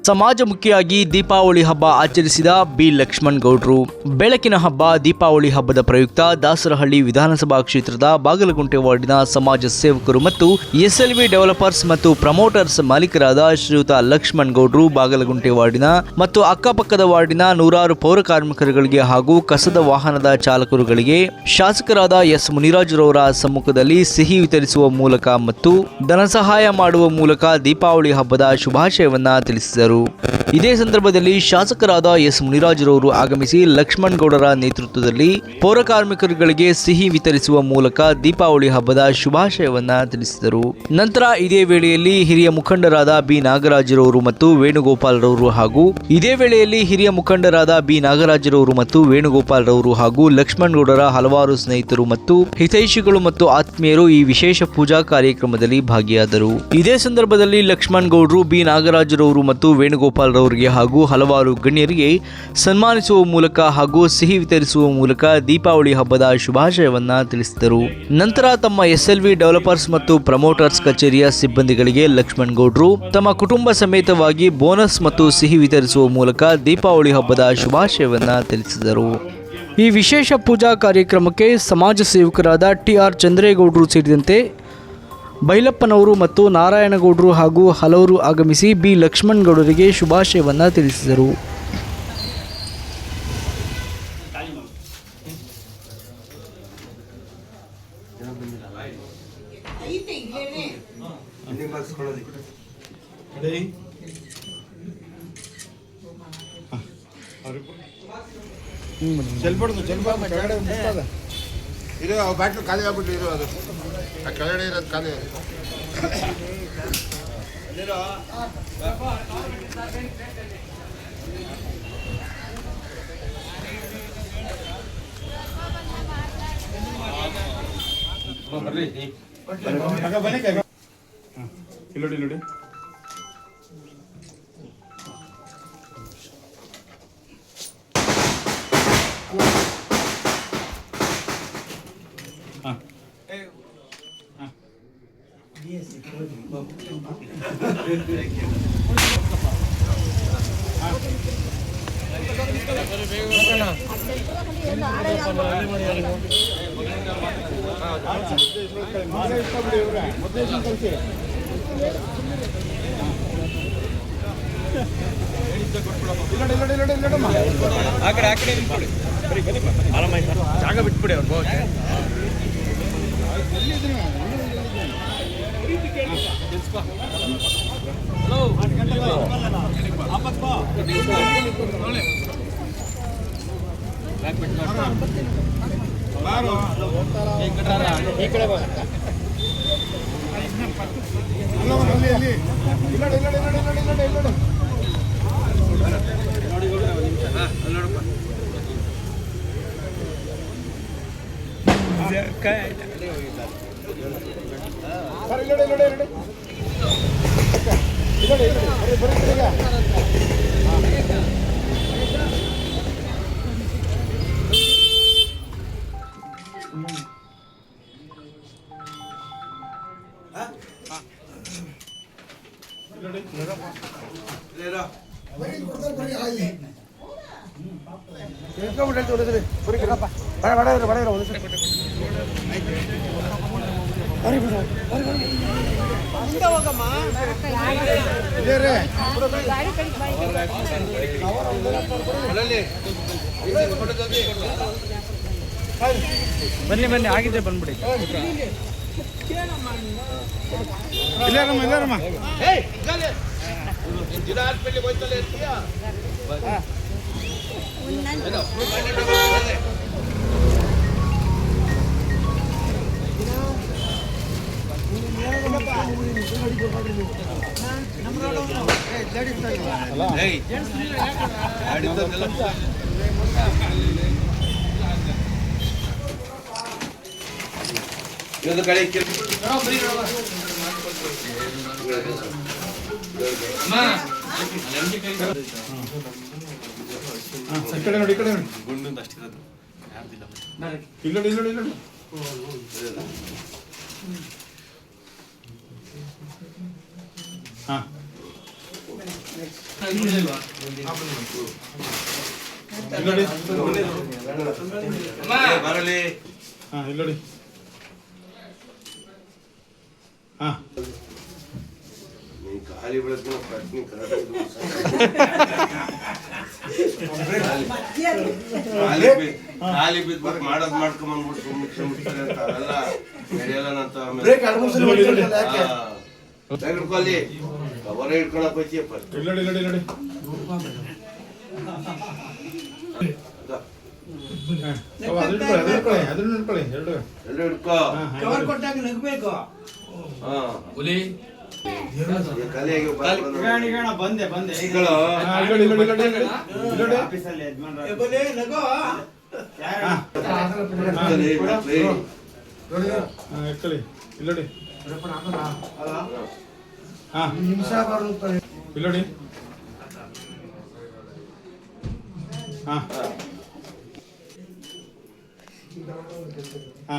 ಸಮಾಜಮುಖಿಯಾಗಿ ದೀಪಾವಳಿ ಹಬ್ಬ ಆಚರಿಸಿದ ಬಿ ಲಕ್ಷ್ಮಣ್ ಗೌಡ್ರು. ಬೆಳಕಿನ ಹಬ್ಬ ದೀಪಾವಳಿ ಹಬ್ಬದ ಪ್ರಯುಕ್ತ ದಾಸರಹಳ್ಳಿ ವಿಧಾನಸಭಾ ಕ್ಷೇತ್ರದ ಬಾಗಲಗುಂಟೆ ವಾರ್ಡಿನ ಸಮಾಜ ಸೇವಕರು ಮತ್ತು ಎಸ್ಎಲ್ವಿ ಡೆವಲಪರ್ಸ್ ಮತ್ತು ಪ್ರಮೋಟರ್ಸ್ ಮಾಲೀಕರಾದ ಶ್ರೀಯುತ ಲಕ್ಷ್ಮಣ್ ಗೌಡ್ರು ಬಾಗಲಗುಂಟೆ ವಾರ್ಡಿನ ಮತ್ತು ಅಕ್ಕಪಕ್ಕದ ವಾರ್ಡಿನ ನೂರಾರು ಪೌರ ಕಾರ್ಮಿಕರುಗಳಿಗೆ ಹಾಗೂ ಕಸದ ವಾಹನದ ಚಾಲಕರುಗಳಿಗೆ ಶಾಸಕರಾದ ಎಸ್ ಮುನಿರಾಜುರವರ ಸಮ್ಮುಖದಲ್ಲಿ ಸಿಹಿ ವಿತರಿಸುವ ಮೂಲಕ ಮತ್ತು ಧನ ಸಹಾಯ ಮಾಡುವ ಮೂಲಕ ದೀಪಾವಳಿ ಹಬ್ಬದ ಶುಭಾಶಯವನ್ನ ತಿಳಿಸಿದರು. ಇದೇ ಸಂದರ್ಭದಲ್ಲಿ ಶಾಸಕರಾದ ಎಸ್ ಮುನಿರಾಜುರವರು ಆಗಮಿಸಿ ಲಕ್ಷ್ಮಣ್ ಗೌಡರ ನೇತೃತ್ವದಲ್ಲಿ ಪೌರ ಕಾರ್ಮಿಕರುಗಳಿಗೆ ಸಿಹಿ ವಿತರಿಸುವ ಮೂಲಕ ದೀಪಾವಳಿ ಹಬ್ಬದ ಶುಭಾಶಯವನ್ನ ತಿಳಿಸಿದರು. ನಂತರ ಇದೇ ವೇಳೆಯಲ್ಲಿ ಹಿರಿಯ ಮುಖಂಡರಾದ ಬಿ ನಾಗರಾಜರವರು ಮತ್ತು ವೇಣುಗೋಪಾಲ್ ರವರು ಹಾಗೂ ಲಕ್ಷ್ಮಣ್ ಗೌಡರ ಹಲವಾರು ಸ್ನೇಹಿತರು ಮತ್ತು ಹಿತೈಷಿಗಳು ಮತ್ತು ಆತ್ಮೀಯರು ಈ ವಿಶೇಷ ಪೂಜಾ ಕಾರ್ಯಕ್ರಮದಲ್ಲಿ ಭಾಗಿಯಾದರು. ಇದೇ ಸಂದರ್ಭದಲ್ಲಿ ಲಕ್ಷ್ಮಣ್ ಗೌಡ್ರು ಬಿ ನಾಗರಾಜರವರು ಮತ್ತು ವೇಣುಗೋಪಾಲ್ ರವರಿಗೆ ಹಾಗೂ ಹಲವಾರು ಗಣ್ಯರಿಗೆ ಸನ್ಮಾನಿಸುವ ಮೂಲಕ ಹಾಗೂ ಸಿಹಿ ವಿತರಿಸುವ ಮೂಲಕ ದೀಪಾವಳಿ ಹಬ್ಬದ ಶುಭಾಶಯವನ್ನ ತಿಳಿಸಿದರು. ನಂತರ ತಮ್ಮ ಎಸ್ಎಲ್ವಿ ಡೆವಲಪರ್ಸ್ ಮತ್ತು ಪ್ರಮೋಟರ್ಸ್ ಕಚೇರಿಯ ಸಿಬ್ಬಂದಿಗಳಿಗೆ ಲಕ್ಷ್ಮಣ್ ಗೌಡ್ರು ತಮ್ಮ ಕುಟುಂಬ ಸಮೇತವಾಗಿ ಬೋನಸ್ ಮತ್ತು ಸಿಹಿ ವಿತರಿಸುವ ಮೂಲಕ ದೀಪಾವಳಿ ಹಬ್ಬದ ಶುಭಾಶಯವನ್ನ ತಿಳಿಸಿದರು. ಈ ವಿಶೇಷ ಪೂಜಾ ಕಾರ್ಯಕ್ರಮಕ್ಕೆ ಸಮಾಜ ಸೇವಕರಾದ ಟಿ.ಆರ್. ಚಂದ್ರೇಗೌಡರು ಸೇರಿದಂತೆ ಬೈಲಪ್ಪನವರು ಮತ್ತು ನಾರಾಯಣಗೌಡರು ಹಾಗೂ ಹಲವರು ಆಗಮಿಸಿ ಬಿ ಲಕ್ಷ್ಮಣ್ ಗೌಡರಿಗೆ ಶುಭಾಶಯವನ್ನ ತಿಳಿಸಿದರು. ಇದು ಬ್ಯಾಟ್ರಿ ಖಾಲಿ ಆಗ್ಬಿಟ್ಟು ಇರೋ ಅದು ಕೆಳಗಡೆ ಇರೋದು ಖಾಲಿ. ನೋಡಿ ಜಾಗ ಬಿಟ್ಬಿಡಿ ಅವ್ರು ಹೋಗಕ್ಕೆ. ಬನ್ನಿ ಬನ್ನಿ ಆಗಿದೆ ಬಂದ್ಬಿಡಿ. ಇಲ್ಲಾರಮ್ಮ ನೋಡಿ ಕಡೆ ಗುಂಡು ಅಷ್ಟಿರೋದು ಇಲ್ಲ ಇಲ್ಲ ಇಲ್ಲ ಹಾಂ ಬರಲಿ. ಇಲ್ಲಿ ನೋಡಿ. ನೀನ್ ಖಾಲಿ ಬೆಳೆದ ಪ್ರಶ್ನೆ ಖಾಲಿ ಬಿದ್ಬಿಟ್ಟು ಮಾಡೋದ್ ಮಾಡ್ಕೊಂಬಂದ್ಬಿಟ್ಟು ಮುಖ್ಯಮಂತ್ರಿ ಅಂತ ಅವೆಲ್ಲ ನಡೆಯಲ್ಲಂತ ಹಿಡ್ಕೊಳ್ಳಿ ಕವರ ಹಿಡ್ಕೊಳಕ್ ಹೋಯ್ತಿಯಪ್ಪ. ನೋಡಿ ನೋಡಿ ನೋಡಿ ಅದನ್ನ ನೋಡ್ಕೊಳ್ಳಿ ಎರಡು ಹಿಡ್ಕೊ. ಬಂದೆ ಎಕ್ಕಳಿ ಇಲ್ಲೋಡಿ ಇಲ್ಲೋಡಿ ಹಾ